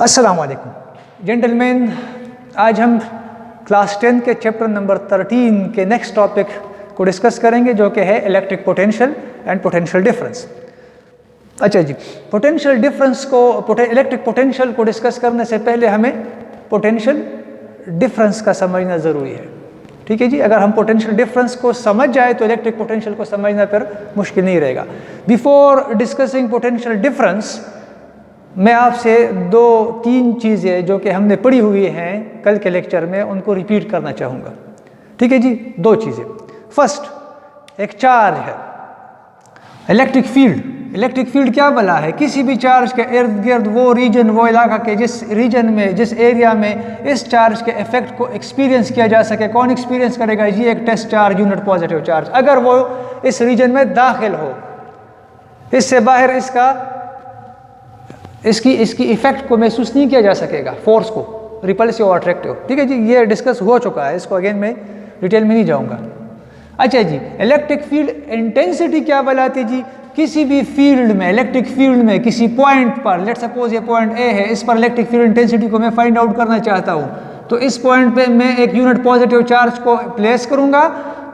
अस्सलाम वालेकुम जेंटलमैन, आज हम क्लास 10 के चैप्टर नंबर 13 के नेक्स्ट टॉपिक को डिस्कस करेंगे, जो कि है electric potential and potential difference. अच्छा जी, पोटेंशियल डिफरेंस को इलेक्ट्रिक पोटेंशियल को डिस्कस करने से पहले हमें पोटेंशियल डिफरेंस का समझना ज़रूरी है। ठीक है जी, अगर हम पोटेंशियल डिफरेंस को समझ जाए तो इलेक्ट्रिक पोटेंशियल को समझना फिर मुश्किल नहीं रहेगा। बिफोर डिस्कसिंग पोटेंशियल डिफरेंस, मैं आपसे 2-3 चीज़ें जो कि हमने पढ़ी हुई हैं कल के लेक्चर में, उनको रिपीट करना चाहूँगा। ठीक है जी, 2 चीज़ें। फर्स्ट, एक चार्ज है, इलेक्ट्रिक फील्ड। इलेक्ट्रिक फील्ड क्या भला है? किसी भी चार्ज के इर्द गिर्द वो रीजन, वो इलाका के जिस रीजन में, जिस एरिया में इस चार्ज के इफेक्ट को एक्सपीरियंस किया जा सके। कौन एक्सपीरियंस करेगा जी? एक test charge, unit positive charge. अगर वो इस रीजन में दाखिल हो, इससे बाहर इसकी इफेक्ट को महसूस नहीं किया जा सकेगा, फोर्स को, रिपल्सिव और अट्रैक्टिव। ठीक है जी, ये डिस्कस हो चुका है, इसको अगेन मैं डिटेल में नहीं जाऊंगा। अच्छा जी, इलेक्ट्रिक फील्ड इंटेंसिटी क्या बताती जी? किसी भी फील्ड में, इलेक्ट्रिक फील्ड में किसी पॉइंट पर, लेट सपोज ये पॉइंट ए है, इस पर इलेक्ट्रिक फील्ड इंटेंसिटी को मैं फाइंड आउट करना चाहता हूँ, तो इस पॉइंट पे मैं एक यूनिट पॉजिटिव चार्ज को प्लेस करूँगा।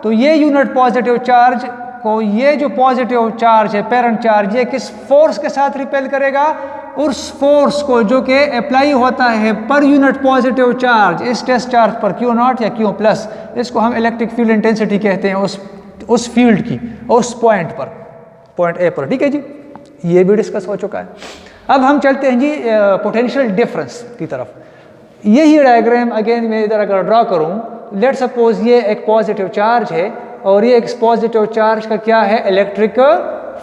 तो ये यूनिट पॉजिटिव चार्ज को, ये जो पॉजिटिव चार्ज है, पेरेंट चार्ज, ये किस फोर्स के साथ रिपेल करेगा? उस फोर्स को जो कि अप्लाई होता है पर यूनिट पॉजिटिव चार्ज इस टेस्ट चार्ज पर, Q0 या Q+। इसको हम इलेक्ट्रिक फील्ड इंटेंसिटी कहते हैं, उस फील्ड की, उस पॉइंट पर, पॉइंट ए पर। ठीक है जी, ये भी डिस्कस हो चुका है। अब हम चलते हैं जी पोटेंशियल डिफरेंस की तरफ। यही डायग्राम अगेन मैं इधर अगर ड्रॉ करूं, लेट सपोज ये एक पॉजिटिव चार्ज है और ये एक पॉजिटिव चार्ज का क्या है? इलेक्ट्रिक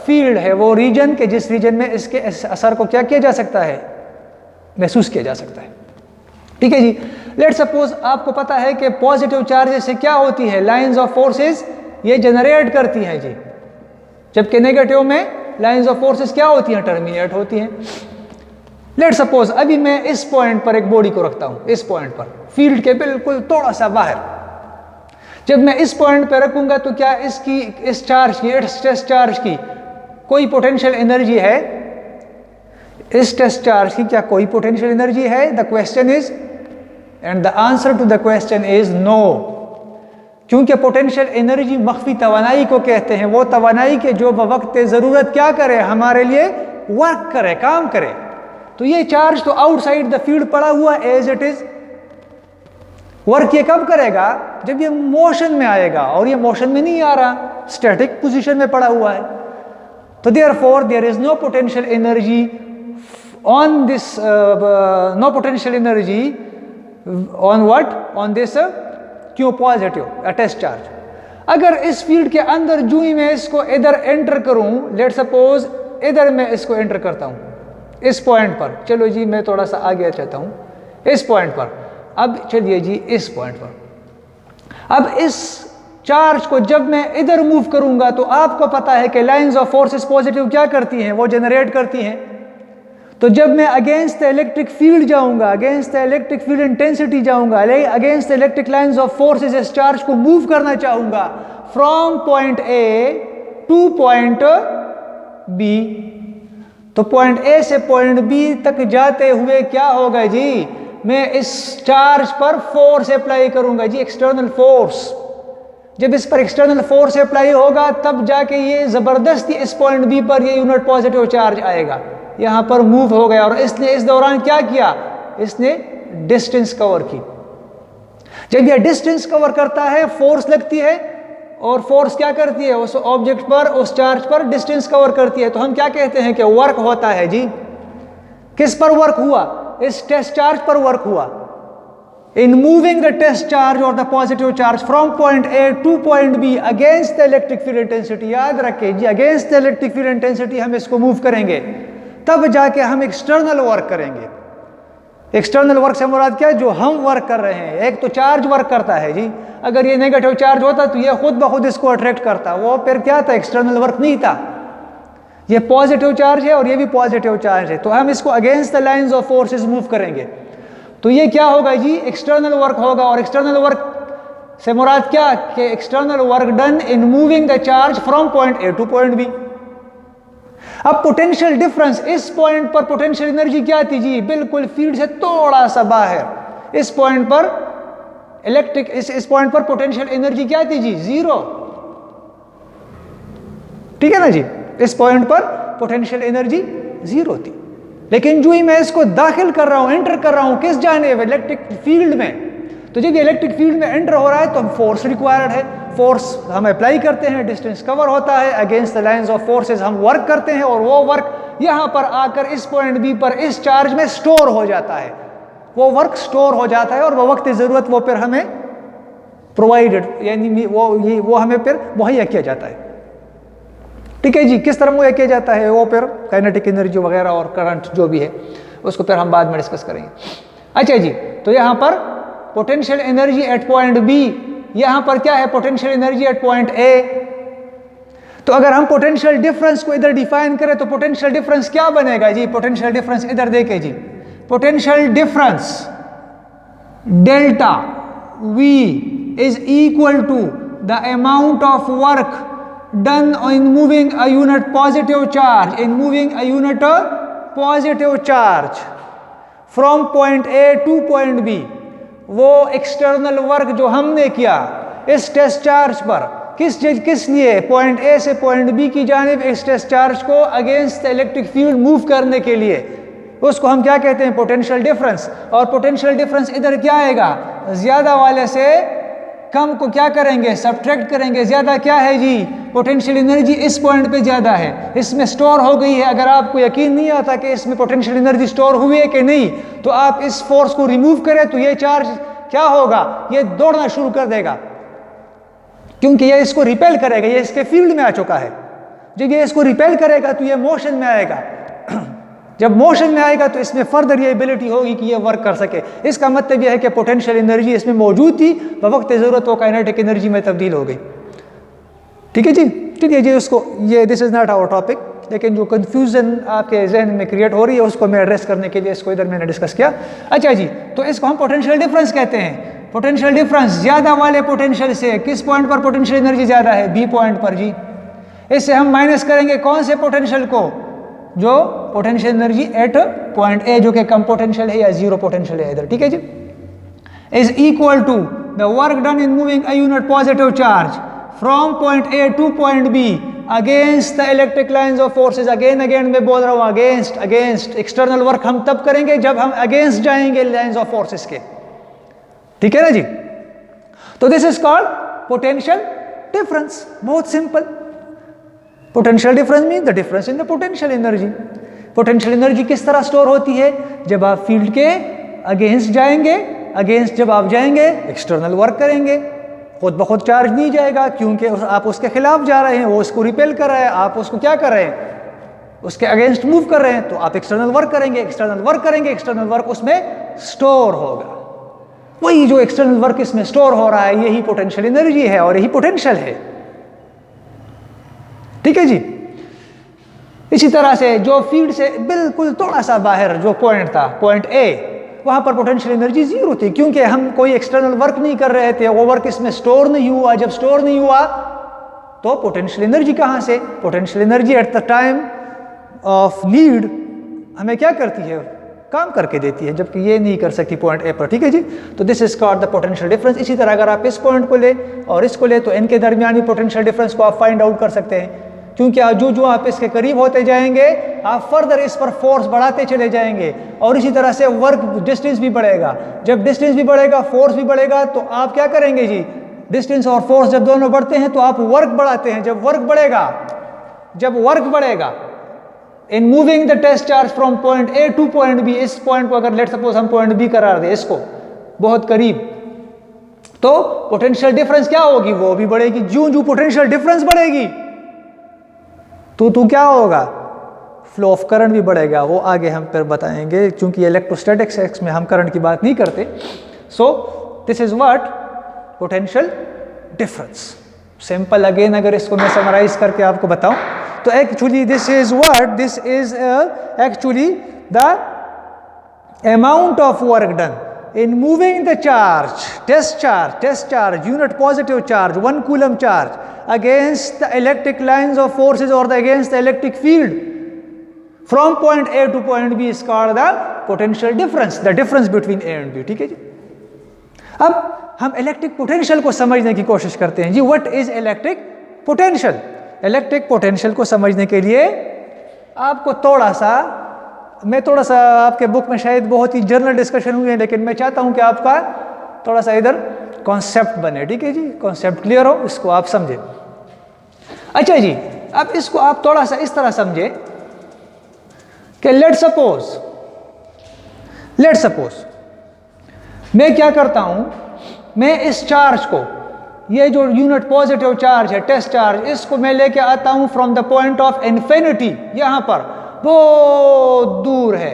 फील्ड है। वो रीजन के जिस रीजन में इसके असर को क्या किया जा सकता है? महसूस किया जा सकता है। ठीक है जी, लेट सपोज आपको पता है कि पॉजिटिव चार्ज से क्या होती है? लाइंस ऑफ फोर्सेस ये जनरेट करती हैं जी, जबकि नेगेटिव में लाइंस ऑफ फोर्सेस क्या होती हैं? टर्मिनेट होती हैं। लेट सपोज अभी मैं इस पॉइंट पर एक बॉडी को रखता हूं, इस पॉइंट पर, फील्ड के बिल्कुल थोड़ा सा बाहर। जब मैं इस पॉइंट पर रखूंगा तो क्या इसकी, इस चार्ज की, इस टेस्ट चार्ज की कोई पोटेंशियल एनर्जी है? इस टेस्ट चार्ज की क्या कोई पोटेंशियल एनर्जी है? The question is, and the answer to the question is no. क्योंकि पोटेंशियल एनर्जी मख्फी तवानाई को कहते हैं, वो तवानाई के जो बवक्त ज़रूरत क्या करे? हमारे लिए वर्क करे, काम करे। तो ये चार्ज तो आउटसाइड द फील्ड पड़ा हुआ एज इट इज। वर्क ये कब करेगा? जब ये मोशन में आएगा, और ये मोशन में नहीं आ रहा, स्टैटिक पोजीशन में पड़ा हुआ है। तो therefore there is no potential energy on this, no potential energy on what? On this Q positive, test charge. अगर इस फील्ड के अंदर जो ही मैं इसको इधर एंटर करूं, लेट सपोज इधर मैं इसको एंटर करता हूं, इस पॉइंट पर। चलो जी, मैं थोड़ा सा आगे चाहता हूं, इस पॉइंट पर। अब चलिए जी, इस पॉइंट पर। अब इस चार्ज को जब मैं इधर मूव करूंगा तो आपको पता है कि लाइंस ऑफ फोर्सेस पॉजिटिव क्या करती हैं? वो जनरेट करती हैं। तो जब मैं अगेंस्ट द इलेक्ट्रिक फील्ड जाऊंगा, against the electric field intensity जाऊंगा, against the electric lines of forces इस चार्ज को मूव करना चाहूंगा from point A to point B, तो पॉइंट ए से पॉइंट बी तक जाते हुए क्या होगा जी? मैं इस चार्ज पर फोर्स अप्लाई करूंगा जी, एक्सटर्नल फोर्स। जब इस पर एक्सटर्नल फोर्स अप्लाई होगा तब जाके ये जबरदस्ती इस पॉइंट बी पर ये यूनिट पॉजिटिव चार्ज आएगा, यहां पर मूव हो गया। और इसने इस दौरान क्या किया? इसने डिस्टेंस कवर की। जब यह डिस्टेंस कवर करता है, फोर्स लगती है, और फोर्स क्या करती है? उस ऑब्जेक्ट पर, उस चार्ज पर डिस्टेंस कवर करती है। तो हम क्या कहते हैं कि वर्क होता है जी। किस पर वर्क हुआ? इस टेस्ट चार्ज पर वर्क हुआ। In moving the test charge और the positive charge from point A to point B against the electric field intensity. याद रखें जी, against the electric field intensity हम इसको मूव करेंगे, तब जाके हम एक्सटर्नल वर्क करेंगे। एक्सटर्नल वर्क से मुराद क्या? जो हम वर्क कर रहे हैं। एक तो चार्ज वर्क करता है जी, अगर ये नेगेटिव चार्ज होता तो ये खुद ब खुद इसको अट्रैक्ट करता, वो फिर क्या था? एक्सटर्नल वर्क नहीं था। ये पॉजिटिव चार्ज है और ये भी पॉजिटिव चार्ज है, तो हम इसको against the lines of forces move करेंगे। तो ये क्या होगा जी? एक्सटर्नल वर्क होगा। और एक्सटर्नल वर्क से मुराद क्या? कि external work done in moving the charge from point A to point B. अब पोटेंशियल डिफरेंस, इस पॉइंट पर पोटेंशियल एनर्जी क्या थी जी, बिल्कुल फील्ड से थोड़ा सा बाहर। इस पॉइंट पर इलेक्ट्रिक, इस पॉइंट पर पोटेंशियल एनर्जी क्या थी जी, 0। ठीक है ना जी, इस पॉइंट पर पोटेंशियल एनर्जी 0 थी। लेकिन जो ही मैं इसको दाखिल कर रहा हूं, एंटर कर रहा हूं किस जानेब, इलेक्ट्रिक फील्ड में, तो जब ये इलेक्ट्रिक फील्ड में एंटर हो रहा है तो फोर्स रिक्वायर्ड है, फोर्स हम अप्लाई करते हैं, डिस्टेंस कवर होता है, against the lines of forces हम वर्क करते हैं, और वो वर्क यहां पर आकर इस पॉइंट बी पर इस चार्ज में स्टोर हो जाता है। वो वर्क स्टोर हो जाता है और वो वक्त ज़रूरत वो फिर हमें प्रोवाइडेड, यानी वो हमें फिर मुहैया किया जाता है। ठीक है जी, किस तरह मुहैया किया जाता है, वो फिर काइनेटिक एनर्जी वगैरह और करंट जो भी है उसको फिर हम बाद में डिस्कस करेंगे। अच्छा जी, तो यहाँ पर potential energy at point B, यहाँ पर क्या है, potential energy at point A. तो अगर हम पोटेंशियल डिफरेंस को इधर डिफाइन करें तो पोटेंशियल डिफरेंस क्या बनेगा जी, पोटेंशियल डिफरेंस इधर देखें जी, potential difference delta V is equal to the amount of work done in moving a unit positive charge, in moving a unit positive charge from point A to point B। वो external work जो हमने किया इस test charge पर, किस लिए, point A से point B की जानिब इस टेस्ट चार्ज को अगेंस्ट इलेक्ट्रिक फील्ड मूव करने के लिए, उसको हम क्या कहते हैं, पोटेंशियल डिफरेंस। और पोटेंशियल डिफरेंस इधर क्या आएगा, ज्यादा वाले से कम को क्या करेंगे, सब्ट्रैक्ट करेंगे। ज्यादा क्या है जी, पोटेंशियल एनर्जी इस पॉइंट पे ज्यादा है, इसमें स्टोर हो गई है। अगर आपको यकीन नहीं आता कि इसमें पोटेंशियल एनर्जी स्टोर हुई है कि नहीं, तो आप इस फोर्स को रिमूव करें तो ये चार्ज क्या होगा, ये दौड़ना शुरू कर देगा, क्योंकि ये इसको रिपेल करेगा, ये इसके फील्ड में आ चुका है। जब ये इसको रिपेल करेगा तो ये मोशन में आएगा, जब मोशन में आएगा तो इसमें फर्दर ये एबिलिटी होगी कि ये वर्क कर सके। इसका मतलब यह है कि पोटेंशियल एनर्जी इसमें मौजूद थी, वक्त ज़रूरत वो काइनेटिक एनर्जी में तब्दील हो गई। ठीक है जी, चलिए जी, उसको ये this is not our topic, लेकिन जो कन्फ्यूज़न आपके जहन में क्रिएट हो रही है उसको मैं एड्रेस करने के लिए इसको इधर मैंने डिस्कस किया। अच्छा जी, तो इसको हम पोटेंशियल डिफरेंस कहते हैं। पोटेंशियल डिफरेंस ज़्यादा वाले पोटेंशियल से किस पॉइंट पर पोटेंशियल एनर्जी ज़्यादा है, बी पॉइंट पर जी। इससे हम माइनस करेंगे कौन से पोटेंशियल को, जो पोटेंशियल एनर्जी एट पॉइंट ए जो कि कम पोटेंशियल है या जीरो पोटेंशियल है इधर। ठीक है जी, is equal to the work done in moving a unit positive charge from point A to point B against the electric lines of forces. Again मैं बोल रहा हूँ अगेंस्ट एक्सटर्नल वर्क हम तब करेंगे जब हम अगेंस्ट जाएंगे लाइंस ऑफ फोर्सेस के। ठीक है ना जी, तो this is called potential difference. बहुत simple, potential difference mean the difference in the potential energy. Potential energy किस तरह स्टोर होती है, जब आप फील्ड के अगेंस्ट जाएंगे, अगेंस्ट जब आप जाएंगे एक्सटर्नल वर्क करेंगे, खुद ब खुद चार्ज नहीं जाएगा क्योंकि आप उसके खिलाफ जा रहे हैं, वो उसको रिपेल कर रहा है, आप उसको क्या कर रहे हैं, उसके अगेंस्ट मूव कर रहे हैं, तो आप एक्सटर्नल वर्क करेंगे, एक्सटर्नल वर्क उसमें स्टोर होगा। वही जो एक्सटर्नल वर्क इसमें स्टोर हो रहा है यही पोटेंशियल एनर्जी है और यही पोटेंशियल है। ठीक है जी, इसी तरह से जो फील्ड से बिल्कुल थोड़ा सा बाहर जो पॉइंट था, पॉइंट ए, वहां पर पोटेंशियल एनर्जी जीरो थी क्योंकि हम कोई एक्सटर्नल वर्क नहीं कर रहे थे, वो वर्क इसमें स्टोर नहीं हुआ। जब स्टोर नहीं हुआ तो पोटेंशियल एनर्जी कहां से, potential energy at the time of need हमें क्या करती है, काम करके देती है, जबकि ये नहीं कर सकती पॉइंट ए पर। ठीक है जी, तो this is called the potential difference. इसी तरह अगर आप इस पॉइंट को ले और इसको ले तो इनके दरमियान भी पोटेंशियल डिफरेंस को आप फाइंड आउट कर सकते हैं, क्योंकि जो आप इसके करीब होते जाएंगे आप फर्दर इस पर फोर्स बढ़ाते चले जाएंगे और इसी तरह से वर्क डिस्टेंस भी बढ़ेगा। जब डिस्टेंस भी बढ़ेगा फोर्स भी बढ़ेगा, तो आप क्या करेंगे जी, डिस्टेंस और फोर्स जब दोनों बढ़ते हैं तो आप वर्क बढ़ाते हैं। जब वर्क बढ़ेगा in moving the test charge from point A to point B, इस पॉइंट को अगर लेट सपोज हम पॉइंट बी करार दें इसको बहुत करीब, तो पोटेंशियल डिफरेंस क्या होगी, वो भी बढ़ेगी। जो पोटेंशियल डिफरेंस बढ़ेगी तो क्या होगा, फ्लो ऑफ करंट भी बढ़ेगा। वो आगे हम फिर बताएंगे, क्योंकि इलेक्ट्रोस्टैटिक्स में हम करंट की बात नहीं करते। So this is what potential difference. Simple again अगर इसको मैं समराइज करके आपको बताऊं तो actually this is actually the amount of work done in moving the charge, test charge, unit positive charge, 1 coulomb charge against the electric lines of forces or against the electric field, from point A to point B is called the potential difference, the difference between A and B. ठीक है जी। अब हम electric potential को समझने की कोशिश करते हैं जी। What is electric potential? Electric potential को समझने के लिए आपको थोड़ा सा आपके बुक में शायद बहुत ही जनरल डिस्कशन हुई है, लेकिन मैं चाहता हूं कि आपका थोड़ा सा इधर कॉन्सेप्ट बने। ठीक है जी, कॉन्सेप्ट क्लियर हो, इसको आप समझे। अच्छा जी, अब इसको आप थोड़ा सा इस तरह समझे कि लेट सपोज मैं क्या करता हूं, मैं इस चार्ज को, ये जो यूनिट पॉजिटिव चार्ज है, टेस्ट चार्ज, इसको मैं लेके आता हूं from the point of infinity, यहां पर बहुत दूर है,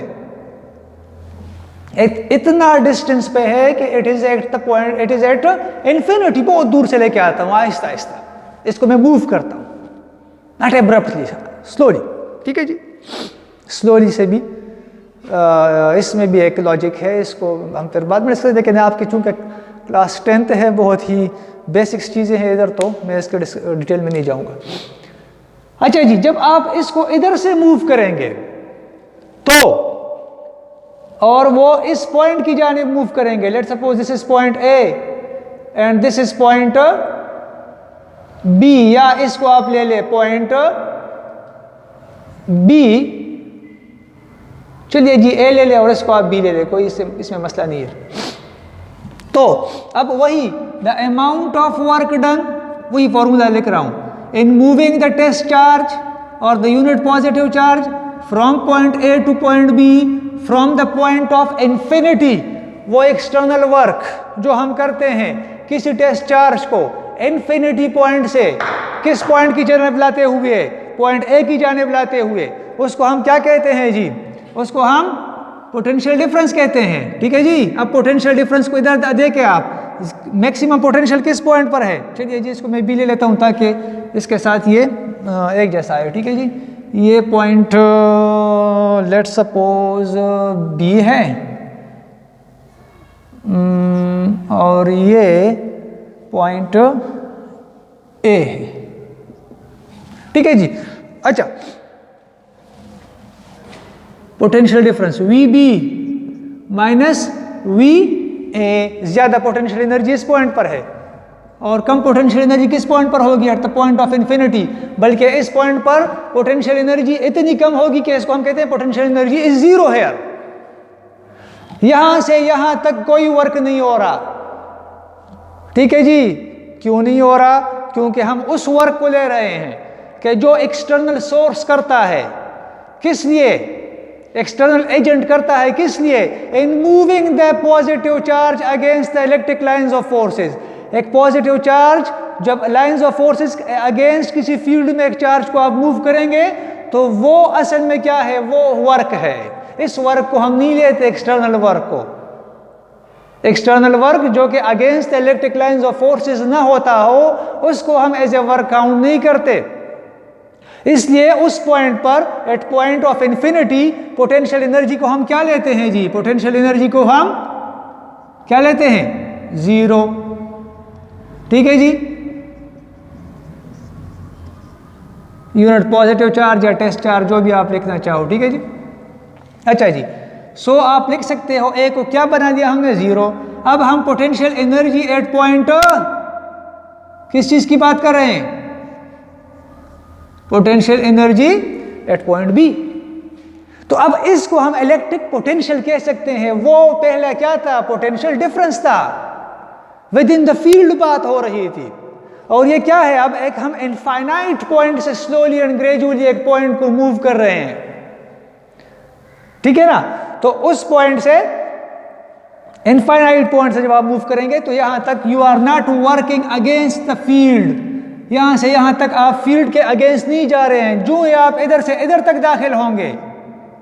इतना डिस्टेंस पे है कि इट इज एट इन्फिनिटी, बहुत दूर से लेके आता हूं आहिस्ता आहिस्ता, इसको मैं मूव करता हूं, नॉट एब्रप्टली, स्लोली। ठीक है जी, स्लोली से भी इसमें भी एक लॉजिक है, इसको हम फिर बाद में इससे देखें। आपकी चूंकि क्लास 10th है, बहुत ही बेसिक्स चीज़ें हैं इधर, तो मैं इसके डिटेल में नहीं जाऊंगा। अच्छा जी, जब आप इसको इधर से मूव करेंगे तो, और वो इस पॉइंट की जानिब मूव करेंगे, let suppose this is point A and this is point B, या इसको आप ले ले पॉइंट बी, चलिए जी ए ले ले और इसको आप बी ले ले, कोई इसमें मसला नहीं है। तो अब वही the amount of work done, वही फॉर्मूला लिख रहा हूं, in moving the test charge और the unit positive charge from point A to point B from the point of infinity, वो एक्सटर्नल वर्क जो हम करते हैं किसी टेस्ट चार्ज को इन्फिनिटी पॉइंट से किस पॉइंट की जानिब लाते हुए, पॉइंट ए की जानिब लाते हुए, उसको हम क्या कहते हैं जी, उसको हम पोटेंशियल डिफरेंस कहते हैं। ठीक है जी। अब पोटेंशियल डिफरेंस को इधर देके आप मैक्सिमम पोटेंशियल किस पॉइंट पर है, चलिए जी इसको मैं बी ले लेता हूं ताकि इसके साथ ये एक जैसा है। ठीक है जी, ये पॉइंट लेट सपोज बी है और ये पॉइंट ए है। ठीक है जी। अच्छा, potential difference V B minus V A, ज्यादा पोटेंशियल एनर्जी इस पॉइंट पर है और कम पोटेंशियल एनर्जी किस पॉइंट पर होगी, at the point of infinity. बल्कि इस पॉइंट पर पोटेंशियल एनर्जी इतनी कम होगी कि इसको हम कहते हैं पोटेंशियल एनर्जी इज जीरो है। यहां से यहां तक कोई वर्क नहीं हो रहा। ठीक है जी, क्यों नहीं हो रहा? क्योंकि हम उस वर्क को ले रहे हैं कि जो एक्सटर्नल सोर्स करता है, किस लिए, एक्सटर्नल एजेंट करता है किस लिए, इन moving the positive charge against the electric lines of forces. एक पॉजिटिव चार्ज जब लाइंस ऑफ फोर्सेस अगेंस्ट किसी फील्ड में एक चार्ज को आप मूव करेंगे तो वो असल में क्या है, वो वर्क है। इस वर्क को हम नहीं लेते एक्सटर्नल वर्क को, एक्सटर्नल वर्क जो कि against electric lines of forces ना होता हो उसको हम एज ए वर्क काउंट नहीं करते। इसलिए उस पॉइंट पर at point of infinity potential energy को हम क्या लेते हैं जी, पोटेंशियल एनर्जी को हम क्या लेते हैं, जीरो। ठीक है जी, यूनिट पॉजिटिव चार्ज या टेस्ट चार्ज जो भी आप लिखना चाहो। ठीक है जी। अच्छा जी, सो आप लिख सकते हो ए को क्या बना दिया हमने, जीरो। अब हम पोटेंशियल एनर्जी एट पॉइंट किस चीज की बात कर रहे हैं, potential energy at point B. तो अब इसको हम इलेक्ट्रिक पोटेंशियल कह सकते हैं। वो पहले क्या था, पोटेंशियल डिफरेंस था, विद इन द फील्ड बात हो रही थी। और ये क्या है, अब एक हम इनफाइनाइट पॉइंट से स्लोली एंड ग्रेजुअली एक पॉइंट को मूव कर रहे हैं। ठीक है ना, तो उस पॉइंट से इनफाइनाइट पॉइंट से जब आप मूव करेंगे तो यहां तक you are not working against the field, यहां से यहां तक आप फील्ड के अगेंस्ट नहीं जा रहे हैं। जो ही आप इधर से इधर तक दाखिल होंगे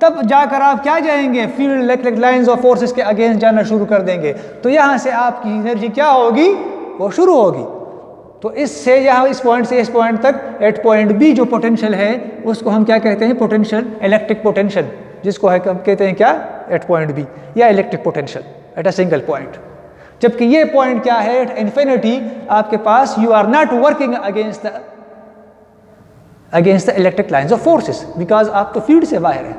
तब जाकर आप क्या जाएंगे, field electric lines of forces के अगेंस्ट जाना शुरू कर देंगे। तो यहां से आपकी एनर्जी क्या होगी, वो शुरू होगी। तो इससे यहाँ इस पॉइंट से इस पॉइंट तक एट पॉइंट बी जो पोटेंशियल है उसको हम क्या कहते हैं, पोटेंशियल, इलेक्ट्रिक पोटेंशियल, जिसको है हम कहते हैं क्या, एट पॉइंट बी या electric potential at a single point. जबकि ये पॉइंट क्या है, एट इन्फिनिटी आपके पास you are not working against the against the electric lines of forces, because आप तो फील्ड से बाहर हैं।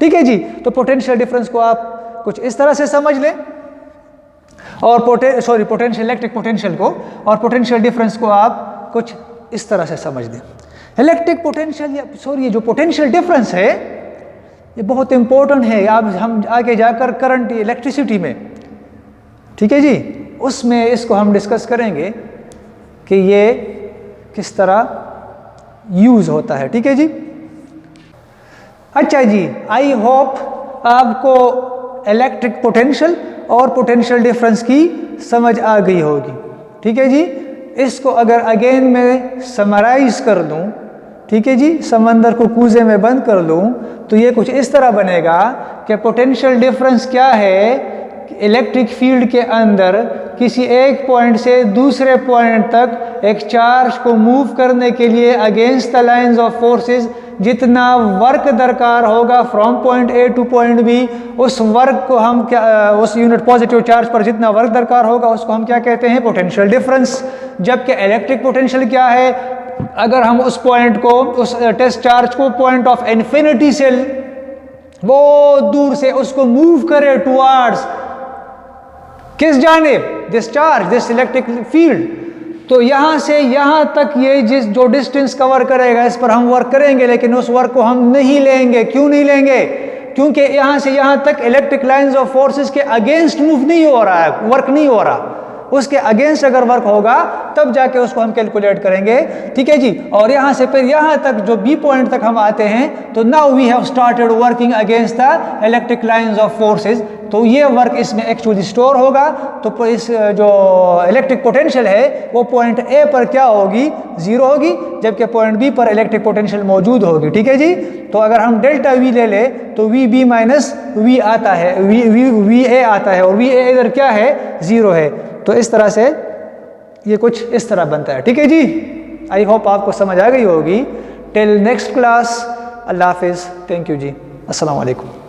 ठीक है जी, तो पोटेंशियल डिफरेंस को आप कुछ इस तरह से समझ लें, और पोटेंशियल इलेक्ट्रिक पोटेंशियल को और पोटेंशियल डिफरेंस को आप कुछ इस तरह से समझ दें। इलेक्ट्रिक पोटेंशियल ये जो पोटेंशियल डिफरेंस है ये बहुत इंपॉर्टेंट है। अब हम आगे जाकर करंट इलेक्ट्रिसिटी में, ठीक है जी, उसमें इसको हम डिस्कस करेंगे कि ये किस तरह यूज होता है। ठीक है जी। अच्छा जी, आई होप आपको इलेक्ट्रिक पोटेंशियल और पोटेंशियल डिफरेंस की समझ आ गई होगी। ठीक है जी, इसको अगर अगेन मैं समराइज कर दूं, ठीक है जी, समंदर को कूजे में बंद कर लूं, तो ये कुछ इस तरह बनेगा कि पोटेंशियल डिफरेंस क्या है, इलेक्ट्रिक फील्ड के अंदर किसी एक पॉइंट से दूसरे पॉइंट तक एक चार्ज को मूव करने के लिए against the lines of forces जितना वर्क दरकार होगा from point A to point B, उस वर्क को हम क्या, उस यूनिट पॉजिटिव चार्ज पर जितना वर्क दरकार होगा उसको हम क्या कहते हैं, पोटेंशियल डिफरेंस। जबकि इलेक्ट्रिक पोटेंशियल क्या है, अगर हम उस पॉइंट को, उस टेस्ट चार्ज को पॉइंट ऑफ इन्फिनिटी से बहुत दूर से उसको मूव करे टुवर्ड्स किस जानिब, this charge, this electric field, तो यहां से यहां तक ये जो डिस्टेंस कवर करेगा इस पर हम वर्क करेंगे, लेकिन उस वर्क को हम नहीं लेंगे। क्यों नहीं लेंगे? क्योंकि यहां से यहां तक इलेक्ट्रिक लाइंस ऑफ फोर्सेस के अगेंस्ट मूव नहीं हो रहा है, वर्क नहीं हो रहा। उसके अगेंस्ट अगर वर्क होगा तब जाके उसको हम कैलकुलेट करेंगे। ठीक है जी। और यहाँ से फिर यहाँ तक जो बी पॉइंट तक हम आते हैं, तो now we have started working against the electric lines of forces. तो ये वर्क इसमें एक्चुअली स्टोर होगा। तो इस जो इलेक्ट्रिक पोटेंशियल है वो पॉइंट ए पर क्या होगी, जीरो होगी, जबकि पॉइंट बी पर इलेक्ट्रिक पोटेंशियल मौजूद होगी। ठीक है जी। तो अगर हम डेल्टा वी ले ले तो वी बी माइनस वी आता है, वी ए आता है, और वी ए इधर क्या है, जीरो है। तो इस तरह से ये कुछ इस तरह बनता है। ठीक है जी। आई होप आपको समझ आ गई होगी। टिल नेक्स्ट क्लास, अल्लाह हाफिज़, थैंक यू जी, अस्सलाम वालेकुम।